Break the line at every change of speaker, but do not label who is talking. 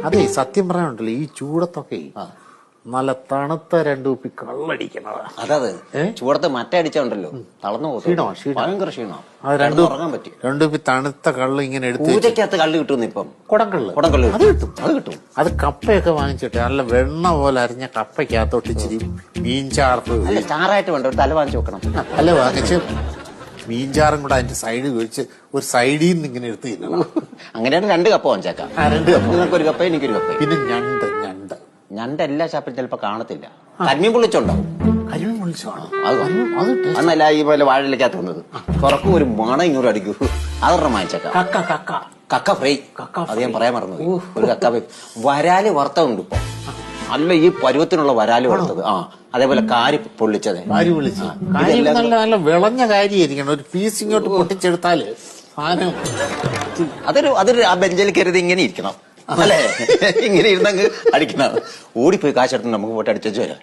അതെ സത്യം പറയാനുണ്ടല്ലോ ഈ ചൂടത്തൊക്കെ നല്ല തണുത്ത 2 കുപ്പി കള്ളടിക്കണതാ.
അതെ ചൂടത്ത് മറ്റടിച്ചുണ്ടല്ലോ തളർന്നു പോകും. ഭയങ്കര ക്ഷീണമാണ്. ഉറങ്ങാൻ പറ്റി
2 കുപ്പി തണുത്ത കള്ള് ഇങ്ങനെ എടുത്ത്
പൂജക്കകത്ത് കള്ള് കിട്ടുന്നു ഇപ്പം.
കുടംകള്ള്
അത് കിട്ടും.
അത് കപ്പയൊക്കെ വാങ്ങിച്ചിട്ട് നല്ല വെണ്ണ പോലെ അരിഞ്ഞ കപ്പയ്ക്കകത്തോട്ട് ഇച്ചിരി മീൻചാർക്ക്
അല്ല ചാറായിട്ട് വേണ്ട ഒരു തല വാങ്ങിച്ചു വെക്കണം.
അല്ല വാങ്ങിച്ച് മീൻചാറും കൂടെ അതിന്റെ സൈഡ് കഴിച്ച് ഒരു സൈഡിൽ നിന്ന് ഇങ്ങനെ എടുത്ത് തിന്നണം.
അങ്ങനെയാണ് 2 കപ്പ വാങ്ങിച്ചേക്കാം.
2 കപ്പ
നിങ്ങൾക്കൊരു കപ്പ എനിക്കൊരു കപ്പ.
പിന്നെ
ഞണ്ട് എല്ലാ ഷാപ്പിലും ചിലപ്പോ കാണത്തില്ല. കരിമീൻ പൊള്ളിച്ചുണ്ടാവും.
കരിമീൻ പൊള്ളിച്ചാണോ?
അന്നല്ല ഈ പോലെ വാഴയിലേക്കകത്ത് വന്നത് തുറക്കും ഒരു മണം ഇങ്ങോട്ട് അടിക്കൂ. അതൊരെണ്ണം വാങ്ങിച്ചേക്കാം. കക്ക ഫ്രൈ. അത് ഞാൻ പറയാൻ മറന്നു. ഒരു കക്ക ഫ്രൈ. വരാല് വറുത്തുണ്ട് ഇപ്പൊ. അല്ല ഈ പരുവത്തിനുള്ള വരാല് വറുത്തത്. അതേപോലെ കാരി പൊള്ളിച്ചത്.
നല്ല വിളഞ്ഞ കാര്യമായിരിക്കണം. ഒരു പീസ് ഇങ്ങോട്ട് പൊട്ടിച്ചെടുത്താല്
അതൊരു ആ ബെഞ്ചിൽ കരുതി ഇങ്ങനെ ഇരിക്കണം. അല്ലേ ഇങ്ങനെ ഇരുന്നങ്ങ് അടിക്കണം. ഓടിപ്പോയി കാശെടുത്ത് നമുക്ക് പോയിട്ട് അടിച്ചു വരാം.